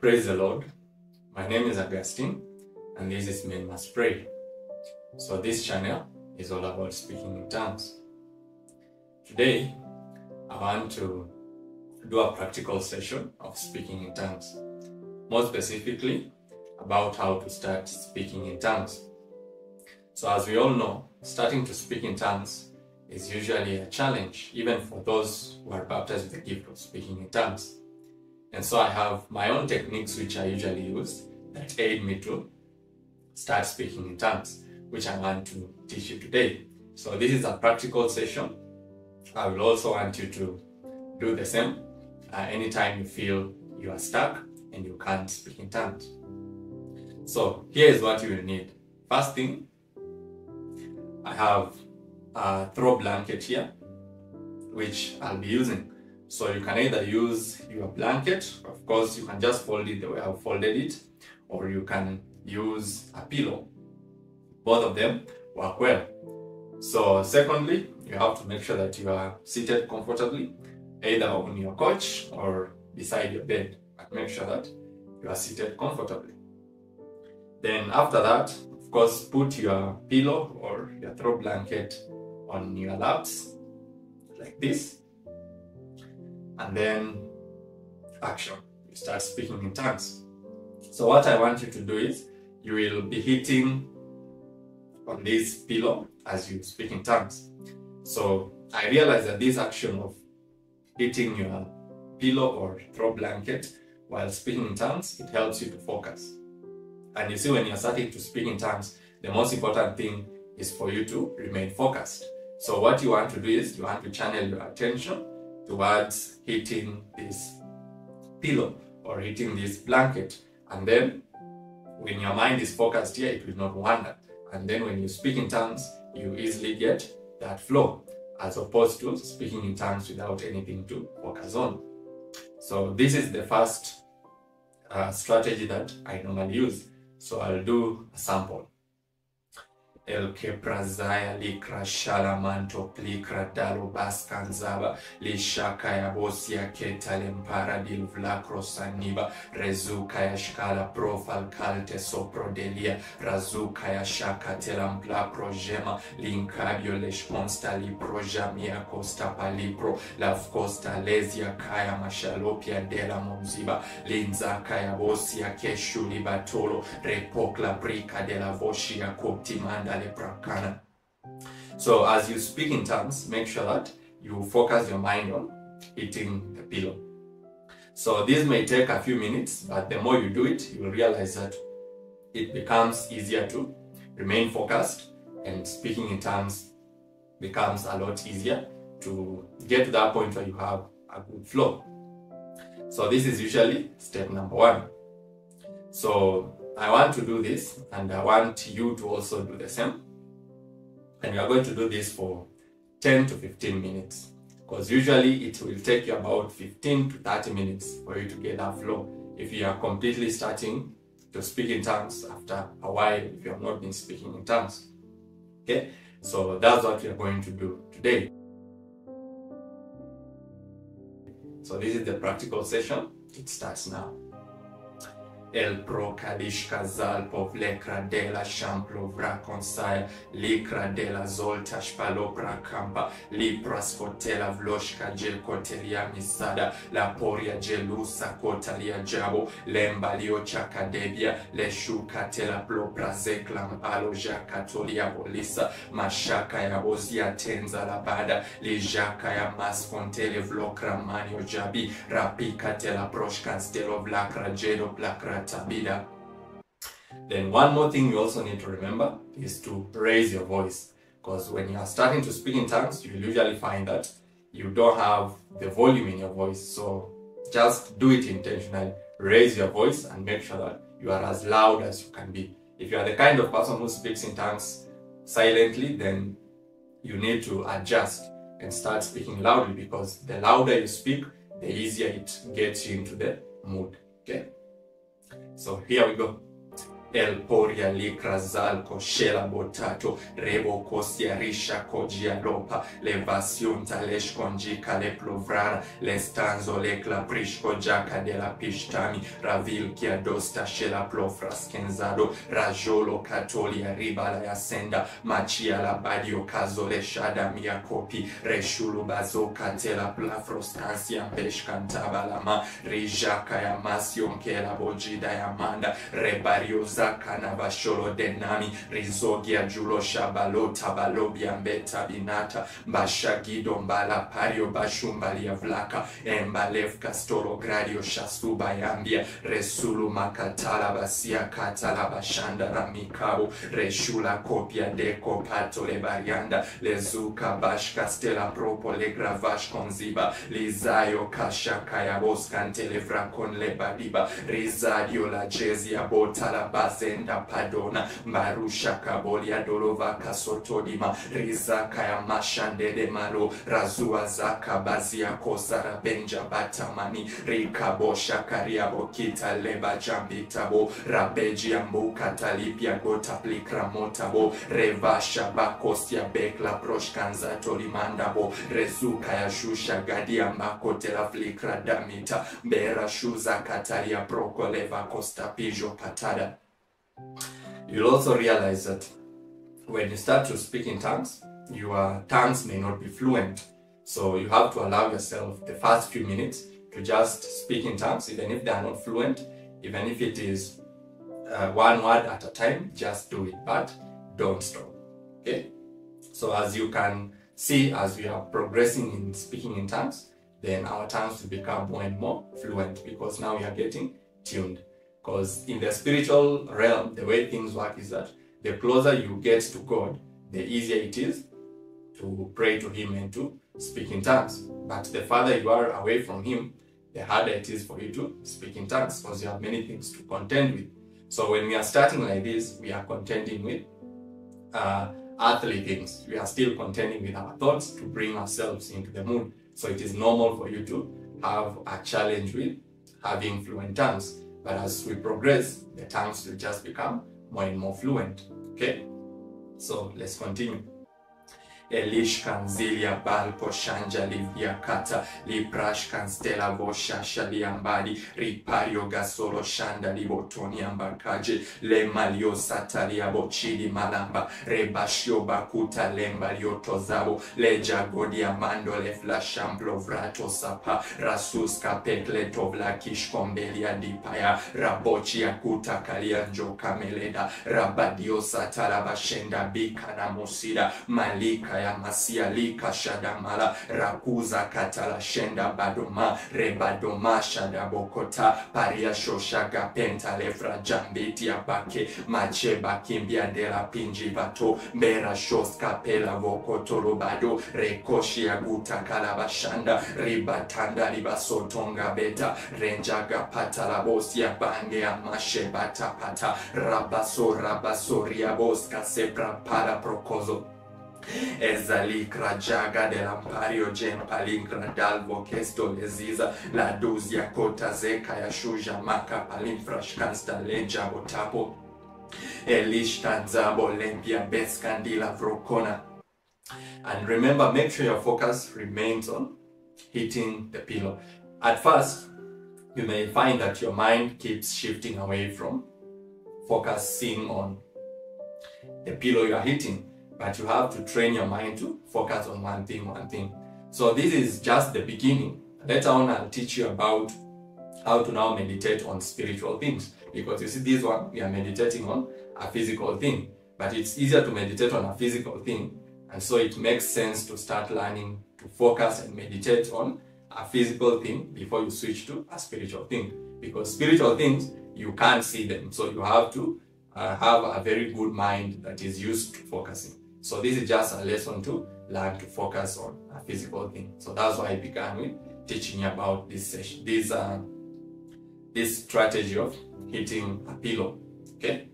Praise the Lord. My name is Augustine and this is Men Must Pray. So this channel is all about speaking in tongues. Today, I want to do a practical session of speaking in tongues. More specifically, about how to start speaking in tongues. So as we all know, starting to speak in tongues is usually a challenge, even for those who are baptized with the gift of speaking in tongues. And so I have my own techniques which I usually use that aid me to start speaking in tongues, which I want to teach you today. So this is a practical session. I will also want you to do the same anytime you feel you are stuck and you can't speak in tongues. So here is what you will need. First thing, I have a throw blanket here, which I'll be using. So you can either use your blanket, of course you can just fold it the way I've folded it, or you can use a pillow. Both of them work well. So secondly, you have to make sure that you are seated comfortably, either on your couch or beside your bed, but make sure that you are seated comfortably. Then after that, of course, put your pillow or your throw blanket on your laps, like this. And then action, you start speaking in tongues. So what I want you to do is, you will be hitting on this pillow as you speak in tongues. So I realize that this action of hitting your pillow or throw blanket while speaking in tongues, it helps you to focus. And you see, when you're starting to speak in tongues, the most important thing is for you to remain focused. So what you want to do is, you want to channel your attention towards hitting this pillow or hitting this blanket, and then when your mind is focused here, it will not wander, and then when you speak in tongues, you easily get that flow, as opposed to speaking in tongues without anything to focus on. So this is the first strategy that I normally use. So I'll do a sample. El que prazaya likra shalamanto plikra dalo baskanzaba lishaka ya bosia keta lempara dil vlacrosaniba rezuka ya shkala profal kalte soprodelia razuka ya shaka telampla projema linkabio lesh consta lipro jamia costa palipro laf costa lesia kaya mashalopia dela monziba linzaka ya bosia keshu libatolo repokla brika dela voshia koptimanda. So as you speak in tongues, make sure that you focus your mind on hitting the pillow. So this may take a few minutes, but the more you do it, you will realize that it becomes easier to remain focused, and speaking in tongues becomes a lot easier to get to that point where you have a good flow. So this is usually step number one. So I want to do this, and I want you to also do the same. And we are going to do this for 10 to 15 minutes, because usually it will take you about 15 to 30 minutes for you to get that flow if you are completely starting to speak in tongues after a while, if you have not been speaking in tongues. Okay, so that's what we are going to do today. So this is the practical session. It starts now. El pro kadishka zal povlekra de la shamplo vraconsaya likra de la zolta shpalopra kampa lipras kotela vloshka gel kotelia misada la poria gelusa kotalia jabo lemba lio chakadebia le shuka tela plopra zeklam aloja katolia bolisa mashaka ya bozia tenza la bada lijaka ya maskontele vlokra manio jabi rapika tela proshka stelo vlakra gelo plakra tabida. Then one more thing you also need to remember is to raise your voice, because when you are starting to speak in tongues, you will usually find that you don't have the volume in your voice. So just do it intentionally. Raise your voice and make sure that you are as loud as you can be. If you are the kind of person who speaks in tongues silently, then you need to adjust and start speaking loudly, because the louder you speak, the easier it gets you into the mood. Okay? So here we go. El poria likrazal koshela botato rebo kosia risha kojia ropa levasion talesh konjika le plovrara le stanzo le klaprishko jaka de la pishtami ravil kia dosta shela plofras kenzado rajolo katolia ribala ya senda machia la badio kazole shada mia kopi reshulu bazo katela plafros ansia besh kantabalama rijaka ya masion kela bojida ya manda rebario zakana basholo denami rizogia julo shabalo tabalo biambeta binata bashagido mbala pario bashumbali ya vlaka embalev kastoro gradio shasuba yambia resulu makatala basia katala bashanda ramikabo reshula kopia deko pato le barianda lezuka bash kastela propo le gravash konziba lizayo kashaka ya boskantele frakon le badiba rizadio la jezi ya botala bazenda padona marusha kabolia dolova kasotodima rizaka ya mashande de malo razua zaka bazia kosara benja batamani rikabosha kariabo kita leba jambitabo rabeji ambuka talipia gota plikramotabo revasha bakosia bekla proshkanza tolimandabo rezuka ya shusha gadia makotela flikra damita bera shuza katalia prokoleva costa pijo patada. You'll also realize that when you start to speak in tongues, your tongues may not be fluent. So you have to allow yourself the first few minutes to just speak in tongues, even if they are not fluent, even if it is one word at a time, just do it, but don't stop. Okay? So as you can see, as we are progressing in speaking in tongues, then our tongues will become more and more fluent because now we are getting tuned. Because in the spiritual realm, the way things work is that the closer you get to God, the easier it is to pray to Him and to speak in tongues. But the farther you are away from Him, the harder it is for you to speak in tongues because you have many things to contend with. So when we are starting like this, we are contending with earthly things. We are still contending with our thoughts to bring ourselves into the mood. So it is normal for you to have a challenge with having fluent tongues. But as we progress, the tongues will just become more and more fluent. Okay? So let's continue. Elish kanzilia balpo shanja livia kata liprash kanstela vosha shaliambadi ripario gasolo shanda libotoni ambakaje le malio satalia bochidi malamba rebashio bakuta lemba liotozabo le jagodi amando le flashamplo vrato sapa rasus kapekle tovla kishkombelia dipaya rabochi akuta kalianjo kameleda rabadio satala bashenda bikana musida malika ya masia lika shadamala rakuza katala shenda badoma rebadoma shadabokota paria shoshaga penta lefra jambiti abake macheba kimbia dela pinji vato mera shoska pela vokoto robado rekoshi aguta kalabashanda ribatanda libasotonga beta renjaga patala bosia bange amashe bata pata rabaso riaboska sepra para prokozo Ezalikra jaga de lampario jem palinkra dalvo kesto leziza la duzia kota zeka ya shuja maka palinfrash kansta lenja botapo elish tanzabo lempia beskandila vrokona. And remember, make sure your focus remains on hitting the pillow. At first, you may find that your mind keeps shifting away from focusing on the pillow you are hitting. But you have to train your mind to focus on one thing. So this is just the beginning. Later on, I'll teach you about how to now meditate on spiritual things. Because you see, this one, we are meditating on a physical thing. But it's easier to meditate on a physical thing. And so it makes sense to start learning to focus and meditate on a physical thing before you switch to a spiritual thing. Because spiritual things, you can't see them. So you have to have a very good mind that is used to focusing. So this is just a lesson to learn to focus on a physical thing. So that's why I began with teaching you about this session, this strategy of hitting a pillow. Okay.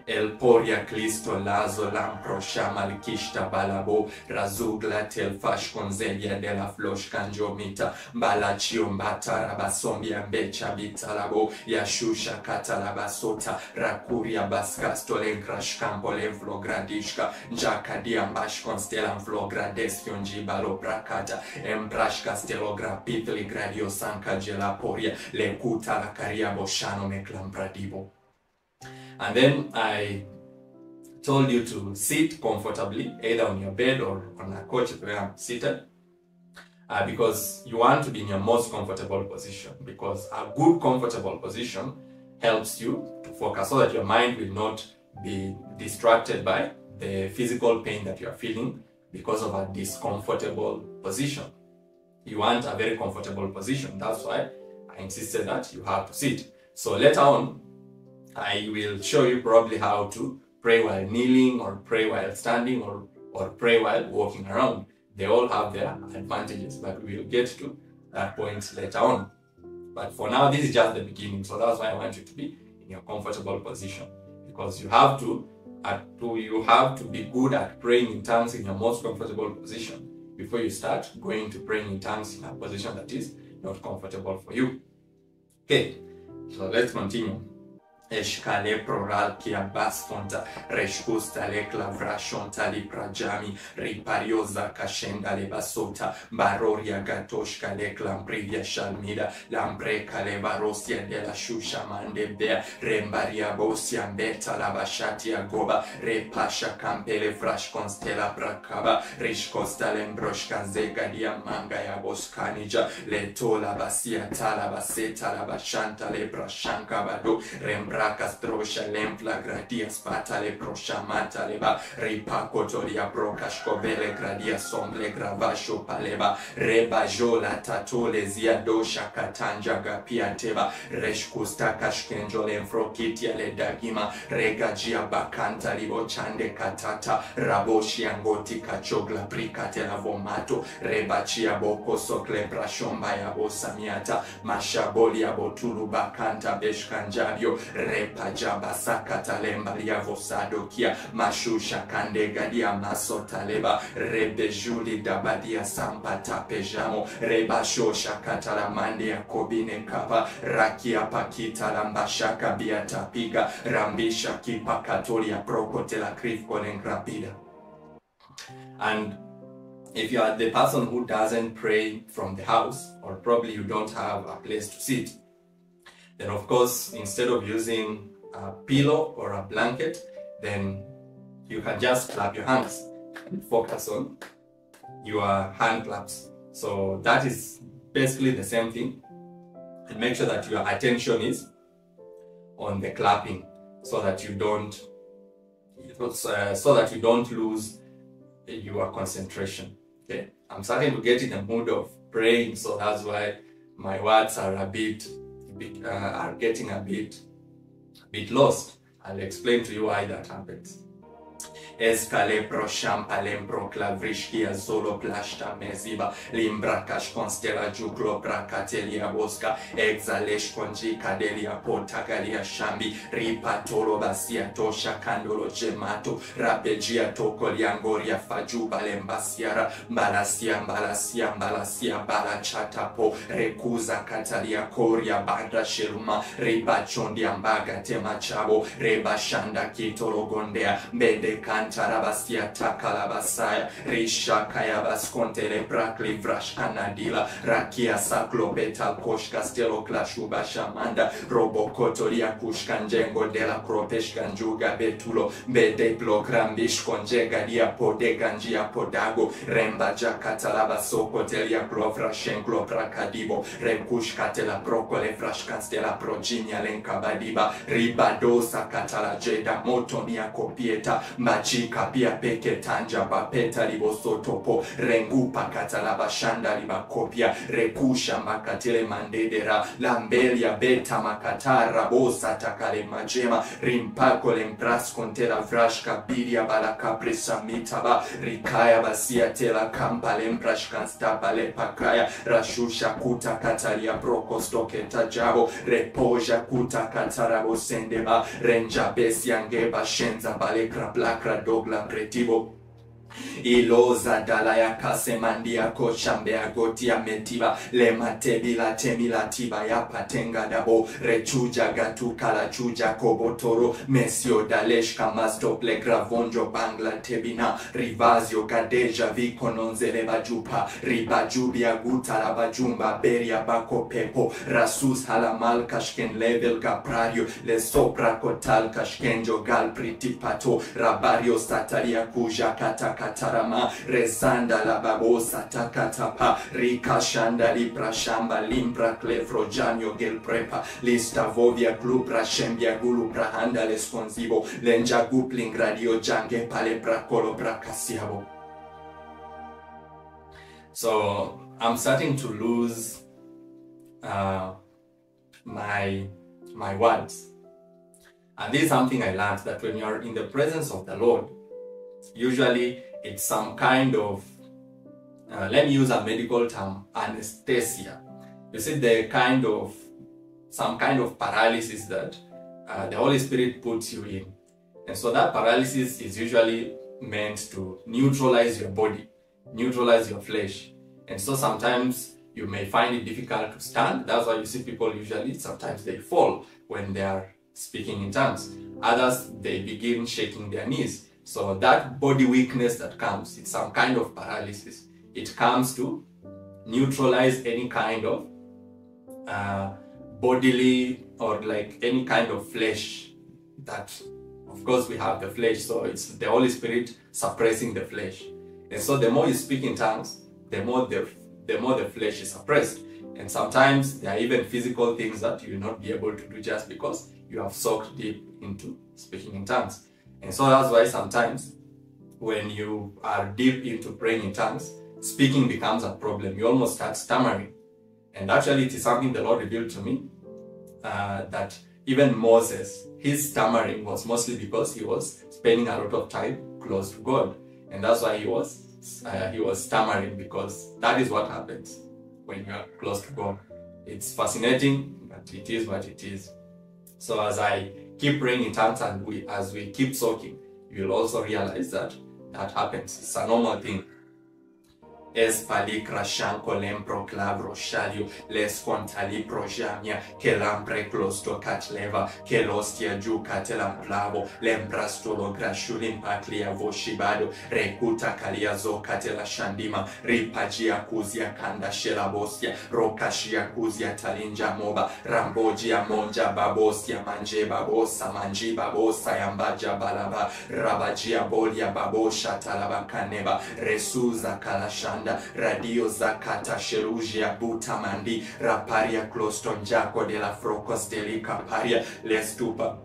El poria Cristo lazo lampro shamal kishta balabo razugla tel fash konzelia de la flosh kanjomita balachio mbata rabasombia becha bitalabo yashusha katalabasota rakuria baskasto lenkrash campo lenflogradishka jakadia mbash constelam flogradestion jibalo prakata embrash castelogra pitli gradio sanka gela poria lekuta la caria boshano meklam pradibo. And then I told you to sit comfortably, either on your bed or on a couch where I'm seated, because you want to be in your most comfortable position, because a good comfortable position helps you to focus so that your mind will not be distracted by the physical pain that you are feeling because of a discomfortable position. You want a very comfortable position. That's why I insisted that you have to sit. So later on, I will show you probably how to pray while kneeling, or pray while standing, or pray while walking around. They all have their advantages, but we will get to that point later on. But for now, this is just the beginning. So that's why I want you to be in your comfortable position, because you have to be good at praying in tongues in your most comfortable position before you start going to praying in tongues in a position that is not comfortable for you. Okay, so let's continue. Eshkale proral kia basfonta reshkusta le clavrashonta li prajami riparioza kashenda le basota baroria gatoshka le clamprivia shalmida lambreka le barosia de la shusha mandebdea rembaria bosia beta la bashatia goba repasha campele frash constela prakaba rishkosta lembroshka zega dia manga ya boskanija le tola basia tala baseta la bashanta le prashanka bado rembra Castrosha lempla gradia spatale proshamata leba ripacotoria procashcovele gradia somble gravasho paleba reba jola tatole zia dosha katanja gapia teba reshkusta kashkenjole enfrokitia le dagima regagia bakanta libochande katata raboshi angoti kachogla prikate la vomato rebachia boko sokle prashomba ya bosamiata mashaboli ya botulu bakanta beshkanjabio repajaba sakata lemba ya vosado kia mashusha kande gadia masota leba rebejuli dabadia sampata pejamo rebashosha katala mande ya kobine kapa rakia pakita lambashaka biata piga rambisha kipa katolia prokotela krifko lengrapida. And if you are the person who doesn't pray from the house, or probably you don't have a place to sit, then of course, instead of using a pillow or a blanket, then you can just clap your hands and focus on your hand claps. So that is basically the same thing. And make sure that your attention is on the clapping, so that you don't lose your concentration. Okay, I'm starting to get in the mood of praying, so that's why my words are getting a bit lost. I'll explain to you why that happens. Escale pro shampalem pro clavrishkia zolo plashta meziba limbrakash constela juglo prakatelia bosca exalesh konji kadelia potagalia shambi ripatolo basia tosha kandolo gemato rapegia toko liangoria fajuba lembasiara balasia balachatapo rekuza katalia koria banda sheluma ribachondia mbaga temachabo rebashanda kitologondea bedeka Tarabasia takalabasaya risha kaya baskontele brakli vrash kanadila rakia saklopeta kosh castelo klashuba shamanda robokotoria kushkanjengo dela kropeshkanjuga betulo bede blogrambish konjega dia podeganjia podago remba jakatalaba sokotelia klovrashenklo prakadibo rekushkatela prokole frashkanstela projinia lenkabadiba ribadosa katala jeda motonia kopieta Machika pia peke tanja bapeta libosotopo. Rengupa katalaba shanda libakopia. Rekusha makatele mandedera. Lambelia beta makatara bosa takale majema. Rimpako lempras kontela vrashka bidia balaka presa mitaba. Rikaya basia tela kampa lemprash kanstaba lepakaya. Rashusha kuta katalia brokostoke tajabo. Repoja kuta katarabo sendeba. Renja besiangeba shenza balekra blakra dogla pretibo. Iloza dalaya kasemandia kochambea gotia metiba lema tebila temila tiba ya patenga dabo rechuja gatu kala chuja kobotoro mesio dalesh kamasto plegravonjo bangla tebina rivazio gadeja vikononzele bajupa ribajubia guta la bajumba beria bako pepo rasus halamal kashken level gaprario le sopra kotal kashkenjo gal pritipato rabario sataria kuja kataka katarama rezanda la babosa takatapa rikashanda lipra shamba limpra clefrojanio gel prepa lista vovia glupra shembia gulu prahanda lesconsivo lenja gupling radio jange pale prakolo prakasiabo. So I'm starting to lose my words, and this is something I learned, that when you are in the presence of the Lord, usually it's some kind of, let me use a medical term, anesthesia. You see, some kind of paralysis that the Holy Spirit puts you in. And so that paralysis is usually meant to neutralize your body, neutralize your flesh. And so sometimes you may find it difficult to stand. That's why you see people usually, sometimes they fall when they are speaking in tongues. Others, they begin shaking their knees. So that body weakness that comes, it's some kind of paralysis. It comes to neutralize any kind of bodily or like any kind of flesh that, of course, we have the flesh. So it's the Holy Spirit suppressing the flesh. And so the more you speak in tongues, the more the flesh is suppressed. And sometimes there are even physical things that you will not be able to do just because you have soaked deep into speaking in tongues. And so that's why sometimes when you are deep into praying in tongues, speaking becomes a problem. You almost start stammering. And actually it is something the Lord revealed to me, that even Moses, his stammering was mostly because he was spending a lot of time close to God. And that's why he was stammering, because that is what happens when you are close to God. It's fascinating, but it is what it is. So as I keep praying in tongues and as we keep soaking, you will also realize that happens. It's a normal thing. Es palicra shanco lempro clavro shalio les quantali projamia che lampre closto catleva che l'ostia giuca te lamplavo lembrastolo grasciulim patlia voshibado recuta calia zoca te la shandima ripagia cuzia canda shela bostia rocashia cuzia talinja moba rambogia monja babosia manje babosa manji babosa yambaja balaba rabagia bolia babosha talaba caneba resuza kalashanda radio zakata sherujia butamandi raparia closton jaco de la frocos delica paria lestupa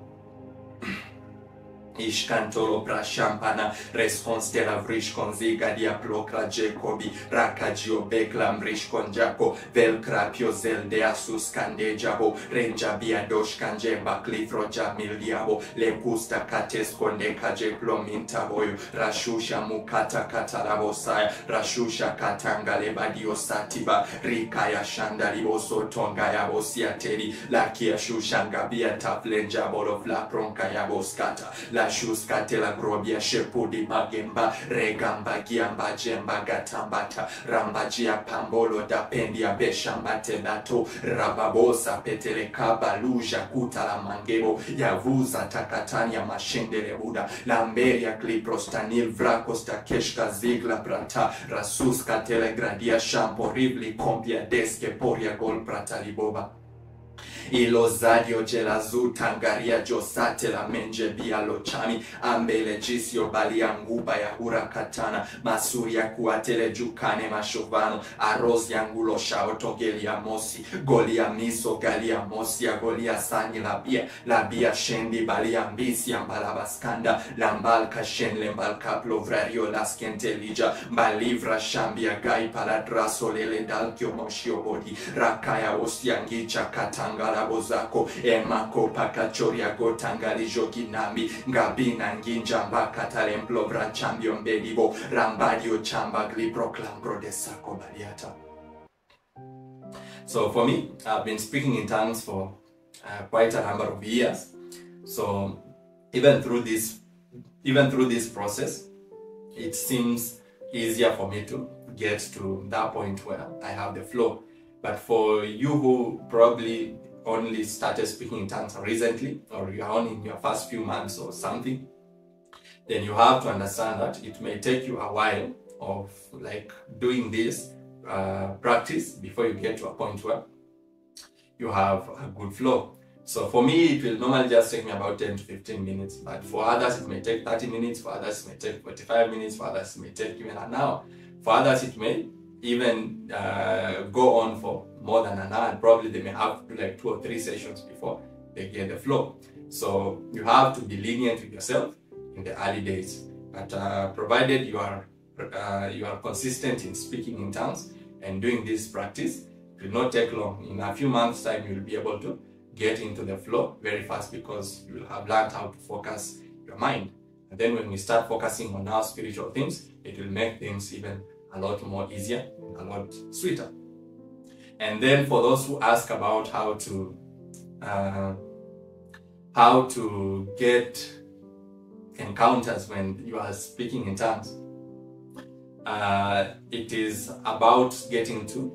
Ishkantoro prashampana respons de la vrish conziga dia plocra Jacobi rakagio beklam rish conjaco velcra piozel de asus candejabo renja bia dosh kanjemba clifro jamiliabo le pusta cates conde kaje plominta boyo rashusha mukata katalabosaya rashusha katanga lebadio satiba rikaya shandaliboso tonga yabosia teri lakia shushanga bia taflenja bolo fla pronka yaboskata la shuskate la grobia shepudi magemba regamba giamba jemba gatambata rambajia pambolo da pendia beshambate dato rababosa petele kabaluja kuta la mangebo yavuza takatania mashendele buda lamberia kliprostanil vrakosta keshka zigla prata rasuska telegradia shampo ribli kompia deske poria gol prata liboba ilozadio jelazu tangaria josate la menje bia lochami ambele jisio balia nguba ya hurakatana masuri ya kuatele jukane mashovano arozi yangulo shaotogelia mosi golia miso galia mosi ya golia sani labia shendi balia mbisi ambalabaskanda lambal kashen lembal kaplovrario laskentelija balivra shambia gai paladraso lele dalkio moshio bodi rakaya osiangicha katangala bozako emako pakachoria gotangali joginambi ngabina nginja mbakata lemplovra chambio mbedibo rambadio chamba gliproclambro de sako baliata. So for me, I've been speaking in tongues for quite a number of years. So even through this process, it seems easier for me to get to that point where I have the flow. But for you who probably only started speaking in tongues recently, or you are only in your first few months or something, then you have to understand that it may take you a while of like doing this practice before you get to a point where you have a good flow. So for me, it will normally just take me about 10 to 15 minutes, but for others it may take 30 minutes, for others it may take 45 minutes, for others it may take even an hour. For others it may even go on for more than an hour, and probably they may have to do like 2 or 3 sessions before they get the flow. So you have to be lenient with yourself in the early days, but provided you are consistent in speaking in tongues and doing this practice, it will not take long. In a few months time you will be able to get into the flow very fast, because you will have learned how to focus your mind. And then when we start focusing on our spiritual things, it will make things even a lot more easier, a lot sweeter. And then for those who ask about how to get encounters when you are speaking in tongues, it is about getting to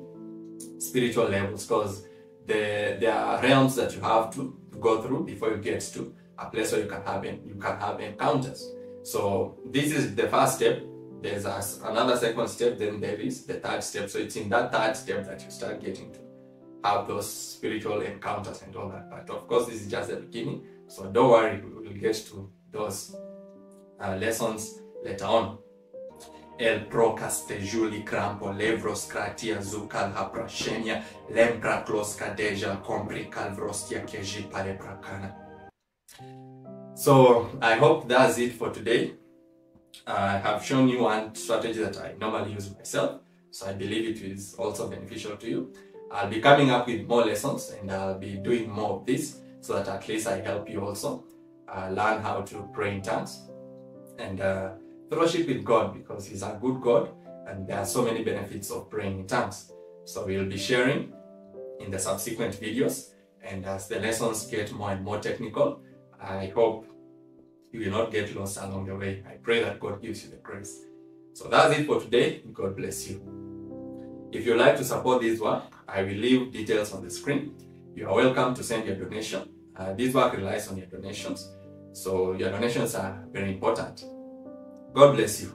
spiritual levels, because there are realms that you have to go through before you get to a place where you can have encounters. So this is the first step. There's another second step, then there is the third step. So it's in that third step that you start getting to have those spiritual encounters and all that. But of course, this is just the beginning. So don't worry, we will get to those lessons later on. El procaste juli crampo levros kratia zucal haprashenia lempra kloska deja compri calvrostia keji pale prakana. So I hope that's it for today. I have shown you one strategy that I normally use myself, so I believe it is also beneficial to you. I'll be coming up with more lessons, and I'll be doing more of this, so that at least I help you also learn how to pray in tongues and fellowship with God, because He's a good God and there are so many benefits of praying in tongues. So we'll be sharing in the subsequent videos, and as the lessons get more and more technical, I hope you will not get lost along the way. I pray that God gives you the grace. So that's it for today. God bless you. If you'd like to support this work, I will leave details on the screen. You are welcome to send your donation. This work relies on your donations, so your donations are very important. God bless you.